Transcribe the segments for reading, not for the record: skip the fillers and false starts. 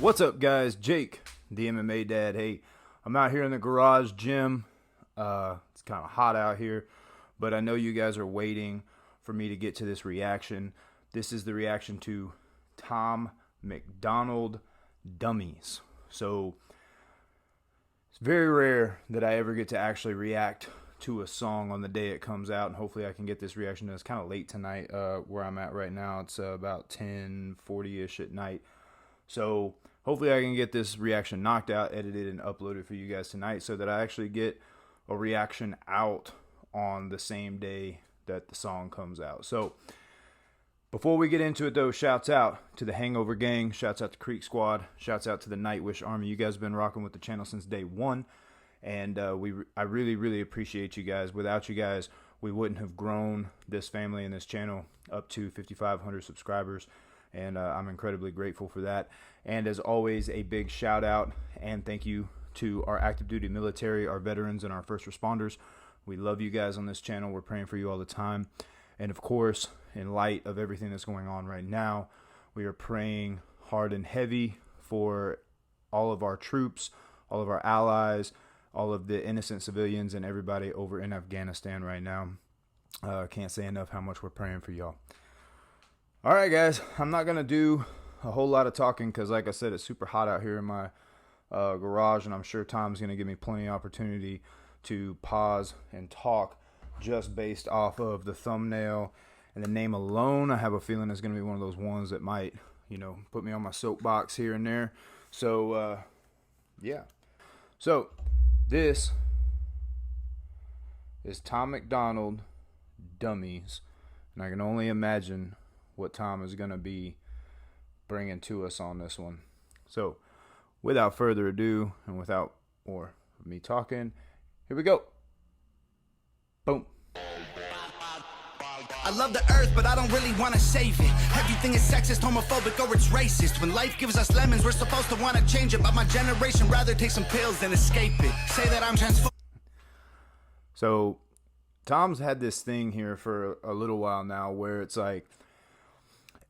What's up, guys? Jake, the MMA dad. Hey, I'm out here in the garage gym. It's kind of hot out here, but I know you guys are waiting for me to get to this reaction. This is the reaction to Tom MacDonald, Dummies. So it's very rare that I ever get to actually react to a song on the day it comes out, and hopefully I can get this reaction done. It's kind of late tonight where I'm at right now. It's about 10:40ish at night. So hopefully I can get this reaction knocked out, edited, and uploaded for you guys tonight so that I actually get a reaction out on the same day that the song comes out. So before we get into it, though, shouts out to the Hangover Gang, shouts out to Creek Squad, shouts out to the Nightwish Army. You guys have been rocking with the channel since day one, and I really appreciate you guys. Without you guys, we wouldn't have grown this family and this channel up to 5,500 subscribers, and I'm incredibly grateful for that. And as always, a big shout out and thank you to our active duty military, our veterans, and our first responders. We love you guys on this channel. We're praying for you all the time. And of course, in light of everything that's going on right now, we are praying hard and heavy for all of our troops, all of our allies, all of the innocent civilians, and everybody over in Afghanistan right now. Can't say enough how much we're praying for y'all. All right, guys, I'm not going to do a whole lot of talking because, like I said, it's super hot out here in my garage, and I'm sure Tom's going to give me plenty of opportunity to pause and talk just based off of the thumbnail and the name alone. I have a feeling it's going to be one of those ones that might, put me on my soapbox here and there. So, yeah. So, this is Tom MacDonald, Dummies, and I can only imagine what Tom is going to be bringing to us on this one. So, without further ado, and without more of me talking, here we go. Boom. I love the earth, but I don't really want to save it. Everything is sexist, homophobic, or it's racist. When life gives us lemons, we're supposed to want to change it, but my generation rather take some pills than escape it. Say that I'm transphobic. So, Tom's had this thing here for a little while now where it's like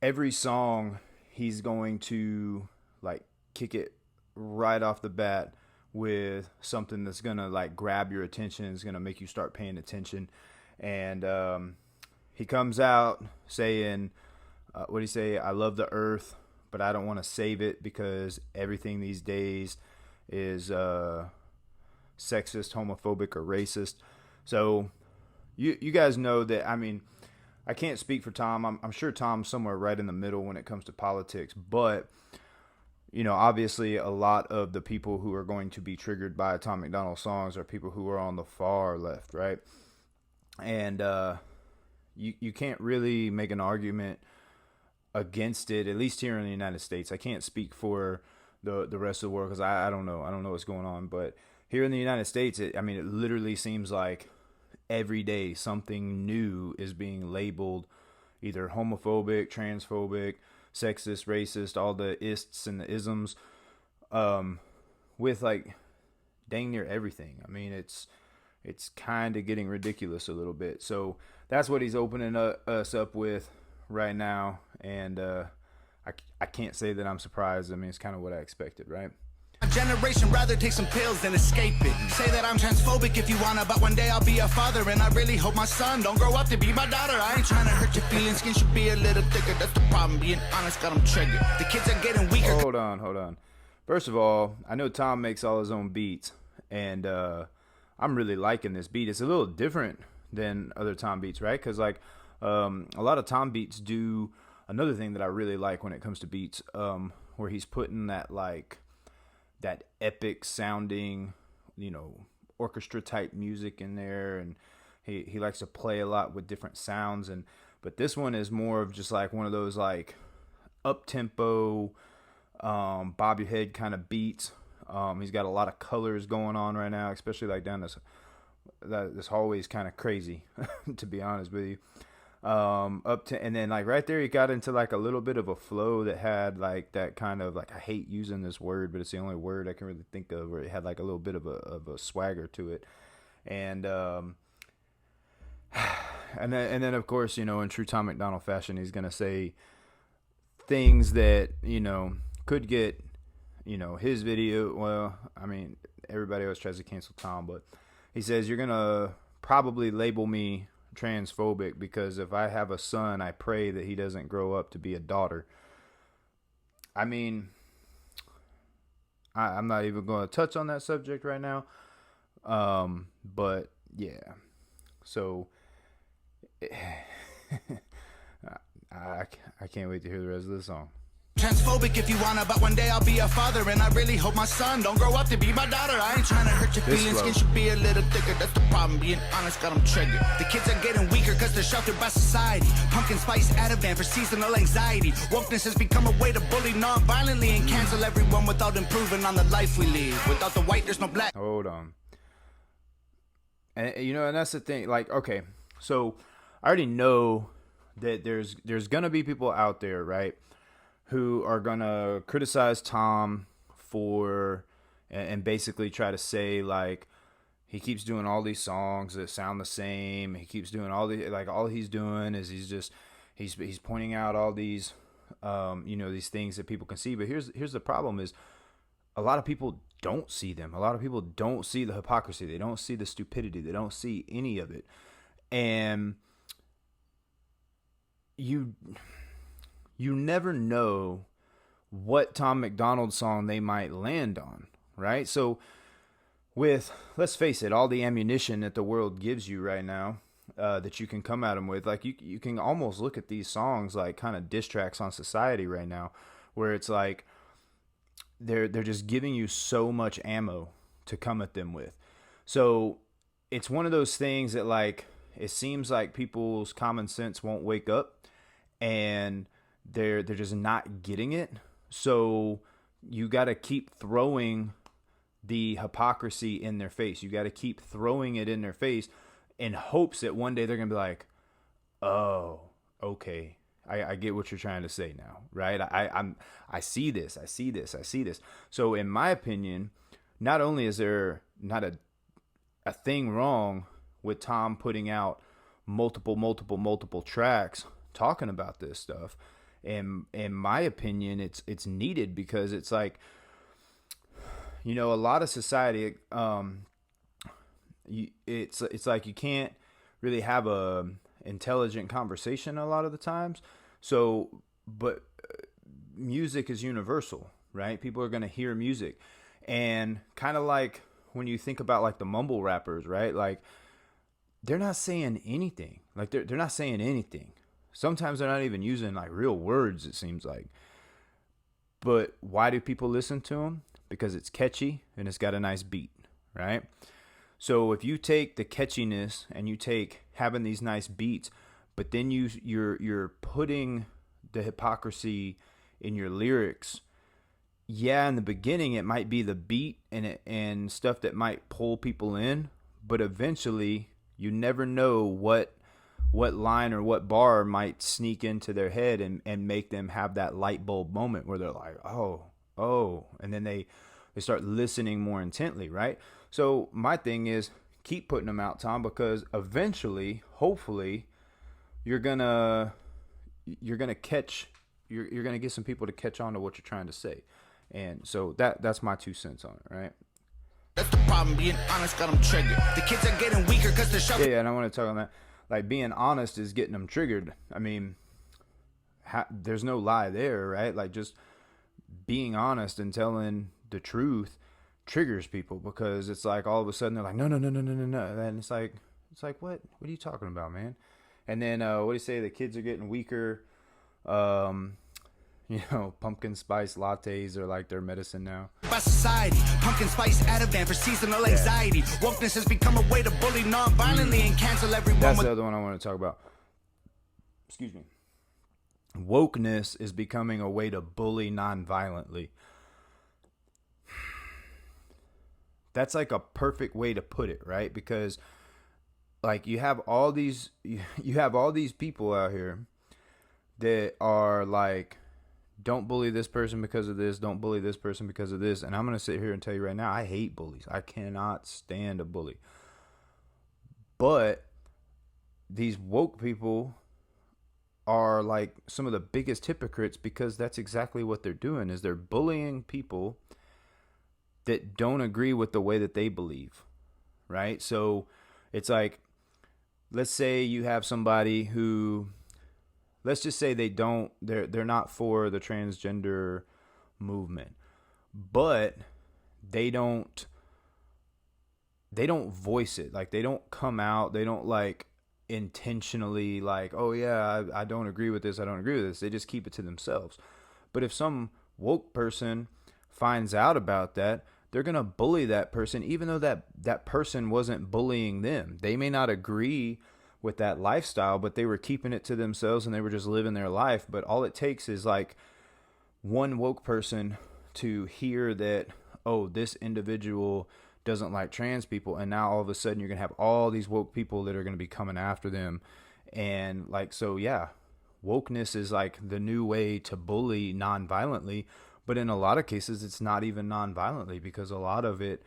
every song he's going to like kick it right off the bat with something that's gonna like grab your attention, is gonna make you start paying attention. And he comes out saying, what do you say? I love the earth, but I don't want to save it because everything these days is sexist, homophobic, or racist. So you guys know that, I mean, I can't speak for Tom. I'm sure Tom's somewhere right in the middle when it comes to politics. But, obviously a lot of the people who are going to be triggered by Tom MacDonald songs are people who are on the far left, right? And you can't really make an argument against it, at least here in the United States. I can't speak for the rest of the world because I don't know. I don't know what's going on. But here in the United States, it literally seems like every day something new is being labeled either homophobic, transphobic, sexist, racist, all the ists and the isms, with like dang near everything. I mean, it's kind of getting ridiculous a little bit. So that's what he's opening us up with right now, and I can't say that I'm surprised. I mean, it's kind of what I expected, right? My generation rather take some pills than escape it. Say that I'm transphobic if you wanna, but one day I'll be a father, and I really hope my son don't grow up to be my daughter. I ain't trying to hurt your feelings, skin should be a little thicker. That's the problem, being honest got them triggered. The kids are getting weaker. Hold on. First of all, I know Tom makes all his own beats, and I'm really liking this beat. It's a little different than other Tom beats, right? Because like a lot of Tom beats do another thing that I really like when it comes to beats, where he's putting that like that epic sounding, orchestra type music in there, and he likes to play a lot with different sounds. But this one is more of just like one of those like up tempo, bob your head kind of beats. He's got a lot of colors going on right now, especially like down this hallway is kind of crazy, to be honest with you. And then like right there, he got into like a little bit of a flow that had like that kind of like, I hate using this word, but it's the only word I can really think of, where it had like a little bit of a swagger to it. And then of course, in true Tom MacDonald fashion, he's gonna say things that could get his video, well, I mean, everybody else tries to cancel Tom, but he says, you're going to probably label me transphobic because if I have a son, I pray that he doesn't grow up to be a daughter. I mean, I'm not even going to touch on that subject right now. But yeah, so I can't wait to hear the rest of the song. Transphobic if you wanna, but one day I'll be a father, and I really hope my son don't grow up to be my daughter. I ain't trying to hurt your feelings, skin should be a little thicker. That's the problem, being honest got them triggered. The kids are getting weaker cause they're sheltered by society. Pumpkin spice Ativan for seasonal anxiety. Wokeness has become a way to bully non-violently and cancel everyone without improving on the life we live. Without the white, there's no black. Hold on. And and that's the thing, like, okay, so I already know that there's gonna be people out there, right, who are gonna criticize Tom for and basically try to say, like, he keeps doing all these songs that sound the same. He keeps doing all he's doing is he's pointing out all these these things that people can see. But here's the problem is a lot of people don't see them. A lot of people don't see the hypocrisy. They don't see the stupidity. They don't see any of it. And you never know what Tom MacDonald song they might land on, right? So with, let's face it, all the ammunition that the world gives you right now, that you can come at them with, like you can almost look at these songs like kind of diss tracks on society right now, where it's like they're just giving you so much ammo to come at them with. So it's one of those things that, like, it seems like people's common sense won't wake up, and they're just not getting it. So you got to keep throwing the hypocrisy in their face. You got to keep throwing it in their face in hopes that one day they're going to be like, oh, okay, I get what you're trying to say now, right? I see this. So in my opinion, not only is there not a thing wrong with Tom putting out multiple tracks talking about this stuff, and in my opinion, it's needed because it's like, a lot of society, it's like you can't really have a intelligent conversation a lot of the times. So, but music is universal, right? People are going to hear music, and kind of like when you think about like the mumble rappers, right? Like they're not saying anything. Like they're not saying anything. Sometimes they're not even using like real words, it seems like. But why do people listen to them? Because it's catchy and it's got a nice beat, right? So if you take the catchiness and you take having these nice beats, but then you're putting the hypocrisy in your lyrics. Yeah, in the beginning it might be the beat and stuff that might pull people in, but eventually you never know what line or what bar might sneak into their head and make them have that light bulb moment where they're like, oh, and then they start listening more intently, right? So my thing is, keep putting them out, Tom, because eventually, hopefully, you're gonna get some people to catch on to what you're trying to say. And so that's my 2 cents on it, right? That's the problem, being honest got them triggered. The kids are getting weaker because they're sheltered. Yeah, and I want to talk on that. Like, being honest is getting them triggered. I mean, there's no lie there, right? Like, just being honest and telling the truth triggers people, because it's like all of a sudden they're like, no. And it's like, what are you talking about, man? And then, what do you say? The kids are getting weaker. Pumpkin spice lattes are like their medicine now. By society, pumpkin spice Ativan for seasonal anxiety. Wokeness has become a way to bully non-violently and cancel everyone. That's the other one I want to talk about. Excuse me. Wokeness is becoming a way to bully non-violently. That's like a perfect way to put it, right? Because like you have all these people out here that are like, don't bully this person because of this, don't bully this person because of this. And I'm going to sit here and tell you right now, I hate bullies. I cannot stand a bully. But these woke people are like some of the biggest hypocrites, because that's exactly what they're doing, is they're bullying people that don't agree with the way that they believe, right? So it's like, let's say you have somebody who, let's just say they're not for the transgender movement, but they don't voice it. Like, they don't come out, they don't like intentionally like, oh yeah, I don't agree with this, I don't agree with this. They just keep it to themselves. But if some woke person finds out about that, they're going to bully that person, even though that person wasn't bullying them. They may not agree with that lifestyle, but they were keeping it to themselves and they were just living their life. But all it takes is like one woke person to hear that, oh, this individual doesn't like trans people, and now all of a sudden you're going to have all these woke people that are going to be coming after them. And like, so yeah, wokeness is like the new way to bully non-violently, but in a lot of cases it's not even non-violently, because a lot of it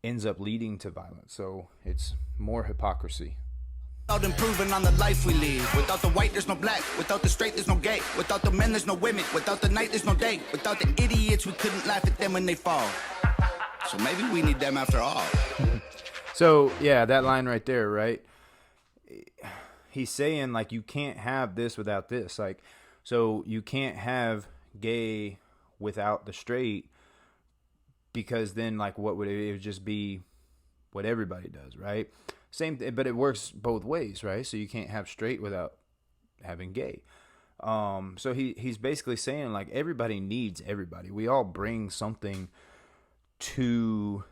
ends up leading to violence. So it's more hypocrisy. Without improving on the life we live. Without the white, there's no black. Without the straight, there's no gay. Without the men, there's no women. Without the night, there's no day. Without the idiots, we couldn't laugh at them when they fall. So maybe we need them after all. So yeah, that line right there, right? He's saying like, you can't have this without this. Like, so you can't have gay without the straight, because then like, what would it would just be what everybody does, right? Same thing, but it works both ways, right? So you can't have straight without having gay. So he's basically saying like, everybody needs everybody. We all bring something to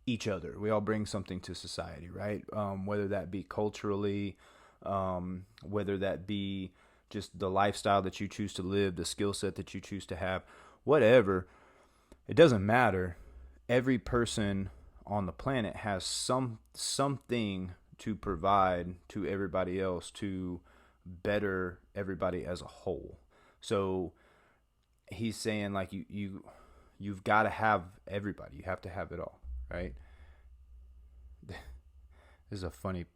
each other. We all bring something to society, right? Whether that be culturally, whether that be just the lifestyle that you choose to live, the skill set that you choose to have, whatever, it doesn't matter. Every person on the planet has something to provide to everybody else to better everybody as a whole. So he's saying like, you've got to have everybody. You have to have it all, right? This is a funny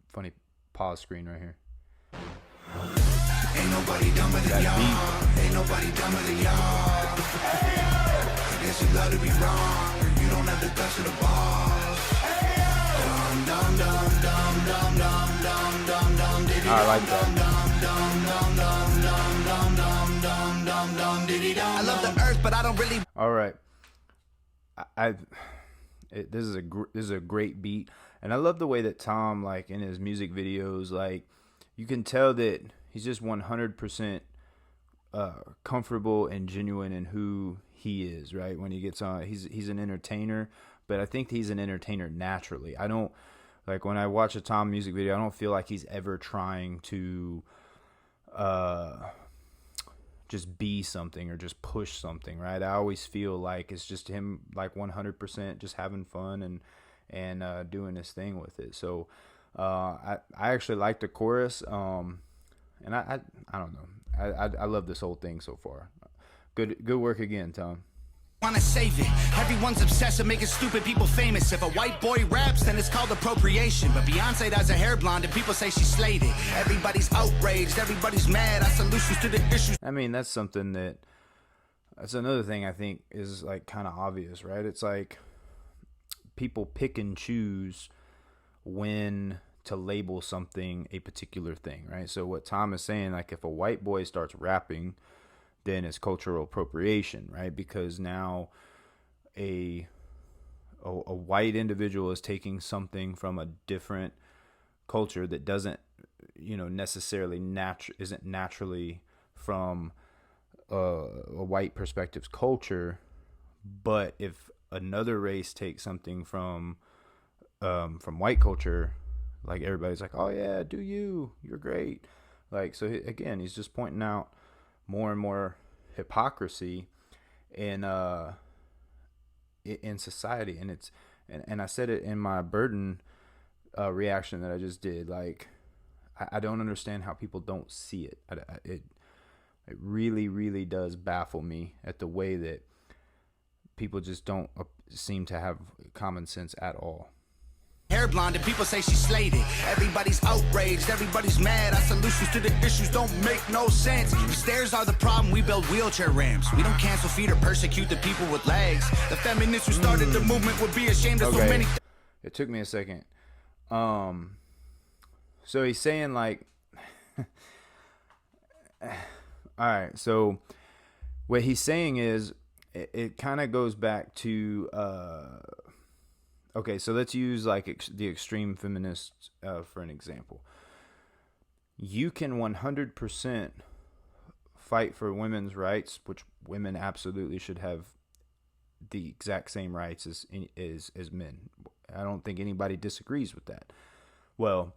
pause screen right here. Ain't nobody dumber than y'all. Ain't nobody dumber than y'all. I guess you love to be wrong. You don't have the guts of the balls. Dum dum dum dum dum dum dum dum dum. I like that. I love the earth, but I don't really. All right. This is a great beat, and I love the way that Tom, like in his music videos, like you can tell that he's just 100% comfortable and genuine in who he is, right? When he gets on, he's an entertainer, but I think he's an entertainer naturally. I don't, like when I watch a Tom music video, I don't feel like he's ever trying to just be something or just push something, right? I always feel like it's just him, like 100% just having fun and doing his thing with it. So I actually like the chorus, and I don't know, I love this whole thing so far. Good work again, Tom. Wanna save it. Everyone's obsessed with making stupid people famous. If a white boy raps, then it's called appropriation. But Beyonce does a hair blonde and people say she slayed it. Everybody's outraged, everybody's mad. Solutions to the issues. I mean, that's another thing I think is like kind of obvious, right? It's like people pick and choose when to label something a particular thing, right? So what Tom is saying, like if a white boy starts rapping, then it's cultural appropriation, right? Because now a white individual is taking something from a different culture that doesn't, necessarily isn't naturally from a white perspective's culture. But if another race takes something from white culture, like everybody's like, oh yeah, you're great. Like, so again, he's just pointing out more and more hypocrisy in society, and I said it in my burden reaction that I just did. Like, I don't understand how people don't see it. It really, really does baffle me at the way that people just don't seem to have common sense at all. Hair hair blonde and people say she slayed it. Everybody's outraged, everybody's mad. Our solutions to the issues don't make no sense. The stairs are the problem, we build wheelchair ramps. We don't cancel, feed, or persecute the people with legs. The feminists who started the movement would be ashamed of so many. It took me a second. So he's saying like, all right. So what he's saying is, it kind of goes back to, okay. So let's use like the extreme feminists for an example. You can 100% fight for women's rights, which women absolutely should have the exact same rights as men. I don't think anybody disagrees with that. Well,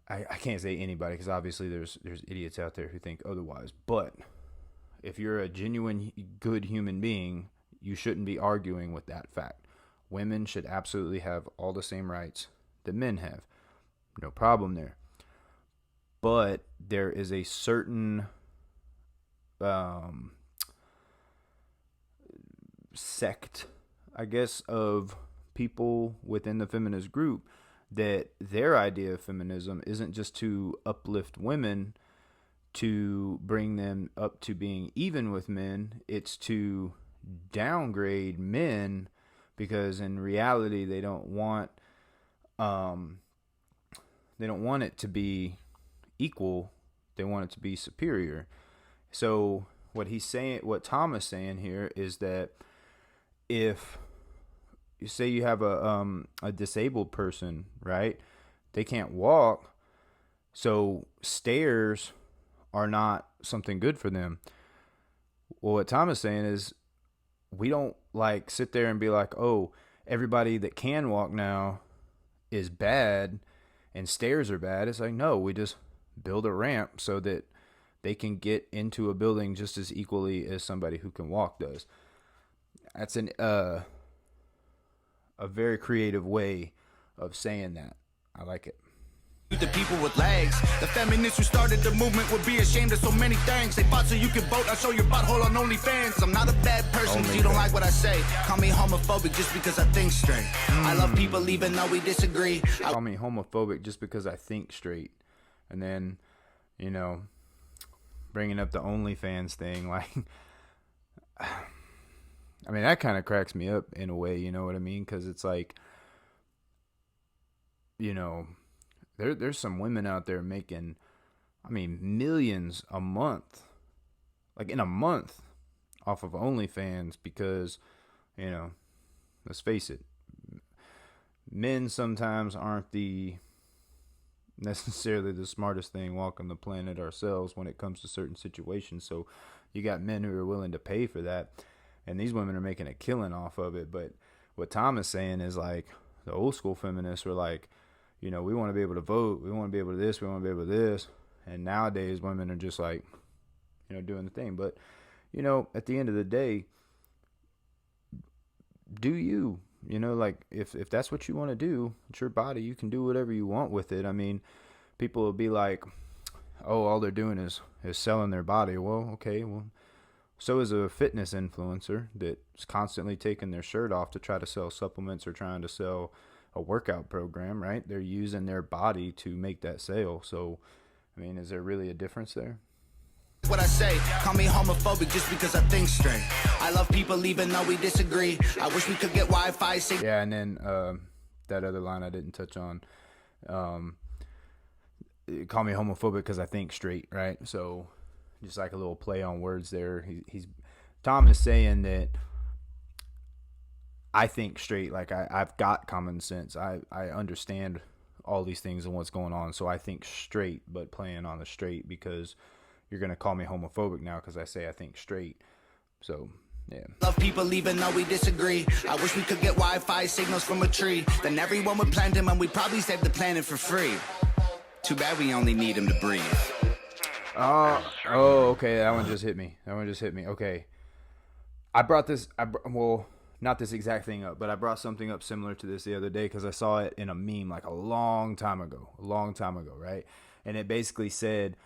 I can't say anybody because obviously there's idiots out there who think otherwise. But if you're a genuine good human being, you shouldn't be arguing with that fact. Women should absolutely have all the same rights that men have. No problem there. But there is a certain sect, I guess, of people within the feminist group that their idea of feminism isn't just to uplift women to bring them up to being even with men. It's to downgrade men because in reality they don't want it to be equal. They want it to be superior. So what Tom is saying here is that if you say you have a disabled person, right? They can't walk, so stairs are not something good for them. Well, what Tom is saying is we don't like sit there and be like, oh, everybody that can walk now is bad and stairs are bad. It's like, no, we just build a ramp so that they can get into a building just as equally as somebody who can walk does. That's a very creative way of saying that. I like it. The people with legs, the feminists who started the movement would be ashamed of so many things. They fought so you could vote. I'll show your butthole on OnlyFans. I'm not a bad person if you don't like what I say. Call me homophobic just because I think straight. I love people even though we disagree. Call me homophobic just because I think straight. And then, you know, bringing up the OnlyFans thing, like, I mean, that kind of cracks me up in a way, you know what I mean? Because it's like, you know, there's some women out there making, I mean, millions a month, like in a month, off of OnlyFans because, you know, let's face it, men sometimes aren't necessarily the smartest thing walking the planet ourselves when it comes to certain situations. So you got men who are willing to pay for that. And these women are making a killing off of it. But what Tom is saying is like the old school feminists were like, you know, we want to be able to vote. We want to be able to this. We want to be able to this. And nowadays women are just like, you know, doing the thing. But, you know, at the end of the day, do you, you know, like if that's what you want to do, it's your body. You can do whatever you want with it. I mean, people will be like, oh, all they're doing is selling their body. Well, okay, well. So is a fitness influencer that's constantly taking their shirt off to try to sell supplements or trying to sell a workout program, right? They're using their body to make that sale. So, I mean, is there really a difference there? What I say, call me homophobic just because I think straight. I love people even though we disagree. I wish we could get Wi-Fi. Yeah, and then that other line I didn't touch on. Call me homophobic because I think straight, right? So just like a little play on words there. Tom is saying that I think straight, like I've got common sense. I understand all these things and what's going on, so I think straight, but playing on the straight because you're going to call me homophobic now because I say I think straight. So, yeah. Love people even though we disagree. I wish we could get Wi-Fi signals from a tree. Then everyone would plant them and we'd probably save the planet for free. Too bad we only need them to breathe. Oh, okay. That one just hit me. Okay. I brought this, not this exact thing up, but I brought something up similar to this the other day because I saw it in a meme like a long time ago, right? And it basically said,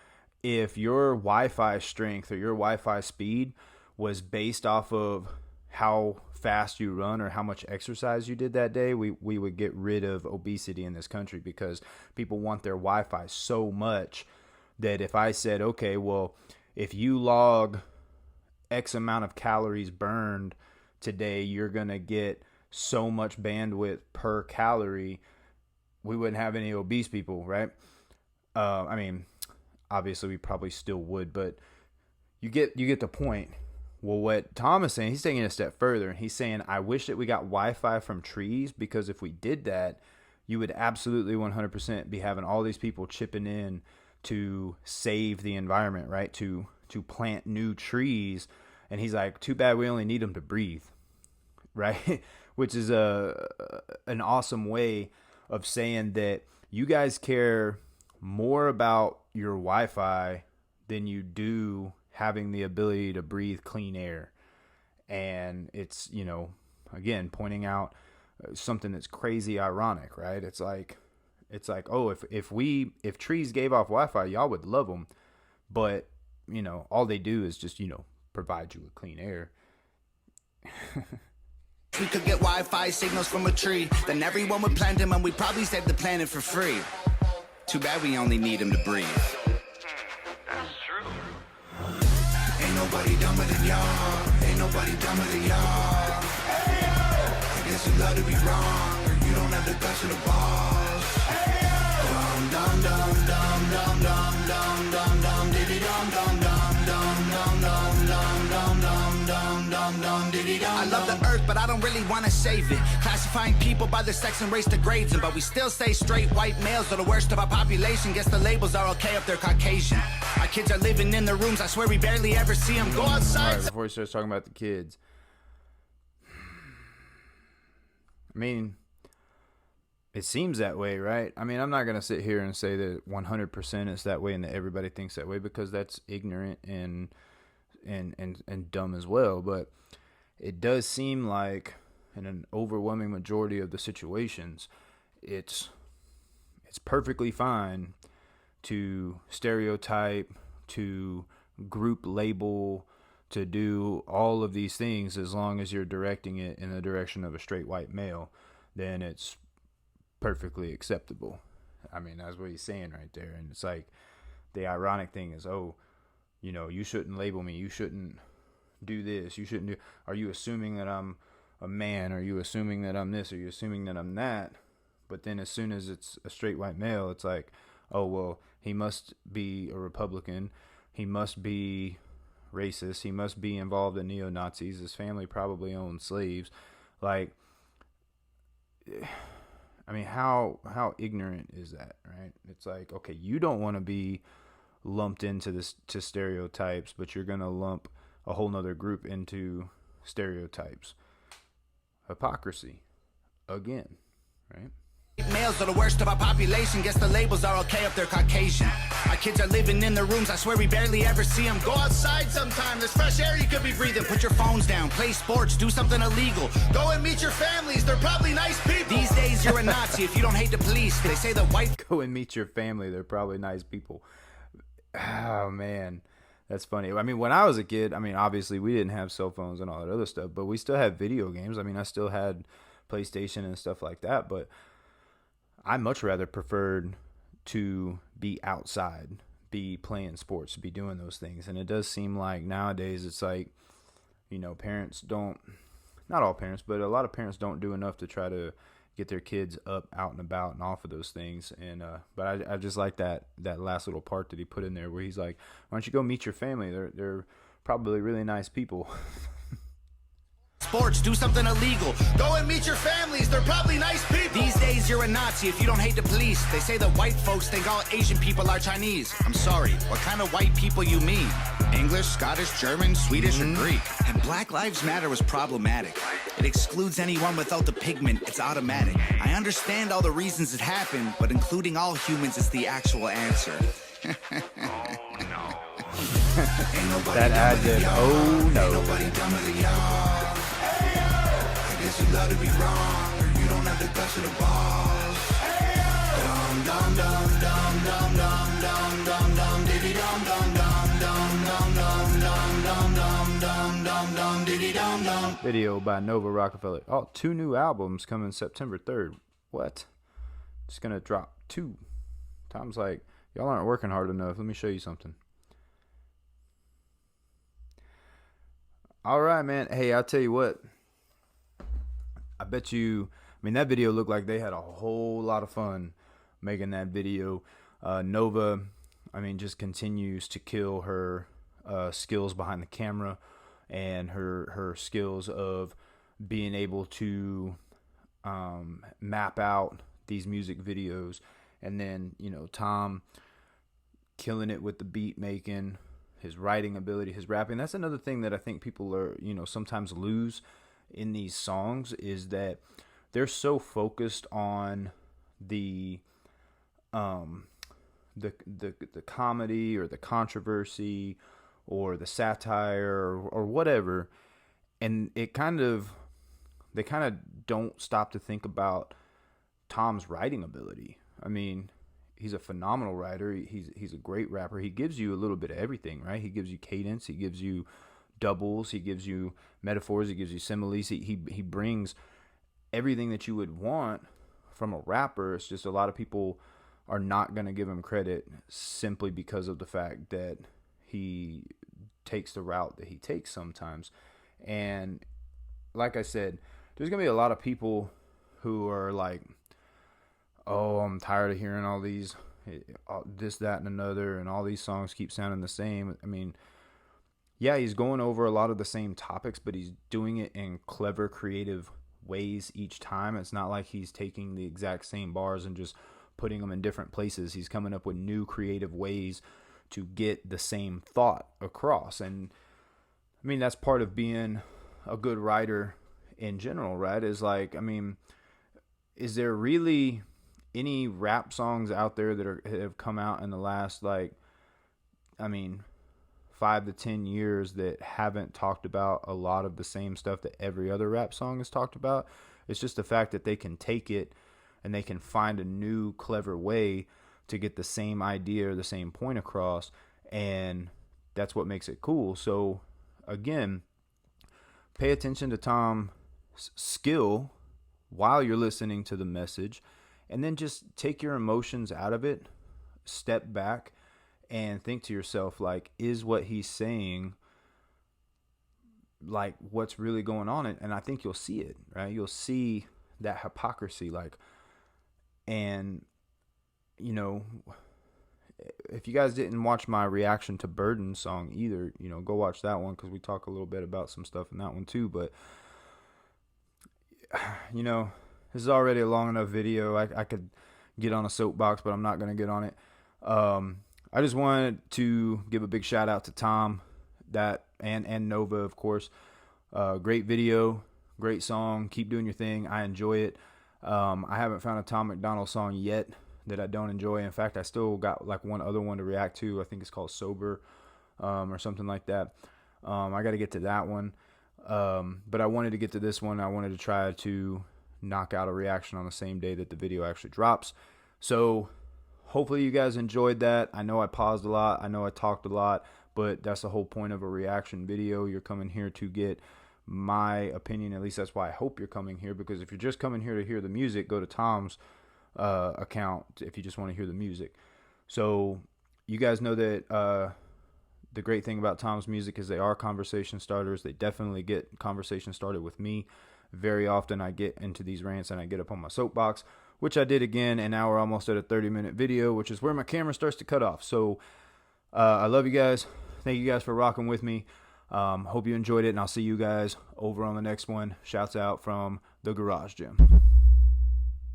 if your Wi-Fi strength or your Wi-Fi speed was based off of how fast you run or how much exercise you did that day, we would get rid of obesity in this country, because people want their Wi-Fi so much that if I said, okay, well, if you log X amount of calories burned today, you're going to get so much bandwidth per calorie, we wouldn't have any obese people, right? I mean, obviously we probably still would, but you get the point. Well, what Tom is saying, he's taking it a step further. He's saying, I wish that we got Wi-Fi from trees, because if we did that, you would absolutely 100% be having all these people chipping in to save the environment, right? To plant new trees. And he's like, too bad we only need them to breathe, right? Which is an awesome way of saying that you guys care more about your Wi-Fi than you do having the ability to breathe clean air. And it's, you know, again, pointing out something that's crazy ironic, right? It's like, oh, if trees gave off Wi-Fi, y'all would love them, but you know, all they do is just, you know, provide you with clean air. We could get Wi-Fi signals from a tree, then everyone would plant them and we'd probably save the planet for free. Too bad we only need them to breathe. That's true. Ain't nobody dumber than y'all. Ain't nobody dumber than y'all. Hey, yo. I guess you love to be wrong, or you don't have the guts of the balls. Hey, yo. Dum dum dum dum dum dum dum dum diddy dum dum dum dum dum dum dum dum dum dum dum diddy dum. I love the earth, but I don't really want to save it. Classifying people by their sex and race degrades them, but we still say straight white males are the worst of our population. Guess the labels are okay if they're Caucasian. Our kids are living in their rooms. I swear we barely ever see them go outside. All right, before he starts talking about the kids, I mean, it seems that way, right? I mean, I'm not going to sit here and say that 100% is that way and that everybody thinks that way, because that's ignorant and dumb as well. But it does seem like in an overwhelming majority of the situations, it's perfectly fine to stereotype, to group label, to do all of these things, as long as you're directing it in the direction of a straight white male, then it's perfectly acceptable. I mean, that's what he's saying right there. And it's like, the ironic thing is, oh, you know, you shouldn't label me, you shouldn't do this, you shouldn't do, are you assuming that I'm a man? Are you assuming that I'm this? Are you assuming that I'm that? But then as soon as it's a straight white male, it's like, oh, well, he must be a Republican, he must be racist, he must be involved in neo-Nazis, his family probably owned slaves. Like, I mean, how ignorant is that, right? It's like, okay, you don't want to be lumped into this, to stereotypes, but you're going to lump a whole nother group into stereotypes. Hypocrisy again, right? Males are the worst of our population. Guess the labels are okay if they're Caucasian. Our kids are living in their rooms. I swear we barely ever see them. Go outside sometime. There's fresh air you could be breathing. Put your phones down. Play sports. Do something illegal. Go and meet your families. They're probably nice people. These days you're a Nazi if you don't hate the police. They say that white... Go and meet your family. They're probably nice people. Oh, man. That's funny. I mean, when I was a kid, I mean, obviously we didn't have cell phones and all that other stuff, but we still had video games. I mean, I still had PlayStation and stuff like that, but I much rather preferred to be outside, be playing sports, be doing those things. And it does seem like nowadays it's like, you know, parents don't, not all parents, but a lot of parents don't do enough to try to get their kids up, out and about and off of those things. And but I just like that last little part that he put in there where he's like, why don't you go meet your family? They're probably really nice people. Sports, do something illegal. Go and meet your families. They're probably nice people. These days you're a Nazi if you don't hate the police. They say that white folks think all Asian people are Chinese. I'm sorry, what kind of white people you mean? English, Scottish, German, Swedish, or Greek? And Black Lives Matter was problematic. It excludes anyone without the pigment. It's automatic. I understand all the reasons it happened, but including all humans is the actual answer. That ad did, oh no. Ain't nobody dumber than y'all. I guess you love to be wrong, or you don't have the guts of the balls. Dum dum dum dum dum dum dum dum dum diddy dum dum dum dum dum dum dum dum dum dum dum diddy dum dum. Video by Nova Rockefeller. Oh, 2 new albums coming September 3rd. What? Just gonna drop 2. Tom's like, y'all aren't working hard enough. Let me show you something. All right, man. Hey, I'll tell you what. I bet you, that video looked like they had a whole lot of fun making that video. Nova, just continues to kill her skills behind the camera and her skills of being able to map out these music videos. And then, Tom killing it with the beat making, his writing ability, his rapping. That's another thing that I think people are, sometimes lose in these songs, is that they're so focused on the comedy or the controversy or the satire or whatever, and they kind of don't stop to think about Tom's writing ability. He's a phenomenal writer. He's a great rapper. He gives you a little bit of everything, right? He gives you cadence. He gives you doubles. He gives you metaphors. He gives you similes. He brings everything that you would want from a rapper. It's just a lot of people are not going to give him credit simply because of the fact that he takes the route that he takes sometimes. And like I said, there's going to be a lot of people who are like, oh, I'm tired of hearing all these, this, that, and another, and all these songs keep sounding the same. Yeah, he's going over a lot of the same topics, but he's doing it in clever, creative ways each time. It's not like he's taking the exact same bars and just putting them in different places. He's coming up with new creative ways to get the same thought across. And that's part of being a good writer in general, right? Is like, is there really any rap songs out there that have come out in the last 5 to 10 years that haven't talked about a lot of the same stuff that every other rap song has talked about? It's just the fact that they can take it and they can find a new clever way to get the same idea or the same point across, and that's what makes it cool. So again, pay attention to Tom's skill while you're listening to the message, and then just take your emotions out of it, step back, and think to yourself, is what he's saying what's really going on? And I think you'll see it, right? You'll see that hypocrisy, and if you guys didn't watch my reaction to Burden's song either, go watch that one, because we talk a little bit about some stuff in that one too. But this is already a long enough video. I could get on a soapbox, but I'm not going to get on it. I just wanted to give a big shout out to Tom, and Nova, of course. Great video, great song. Keep doing your thing. I enjoy it. I haven't found a Tom MacDonald song yet that I don't enjoy. In fact, I still got one other one to react to. I think it's called Sober, or something like that. I got to get to that one. But I wanted to get to this one. I wanted to try to knock out a reaction on the same day that the video actually drops. So hopefully you guys enjoyed that. I know I paused a lot. I know I talked a lot, but that's the whole point of a reaction video. You're coming here to get my opinion. At least that's why I hope you're coming here, because if you're just coming here to hear the music, go to Tom's account if you just want to hear the music. So you guys know that the great thing about Tom's music is they are conversation starters. They definitely get conversation started with me. Very often I get into these rants and I get up on my soapbox, which I did again, and now we're almost at a 30-minute video, which is where my camera starts to cut off. So I love you guys. Thank you guys for rocking with me. Hope you enjoyed it, and I'll see you guys over on the next one. Shouts out from the Garage Gym.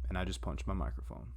And I just punched my microphone.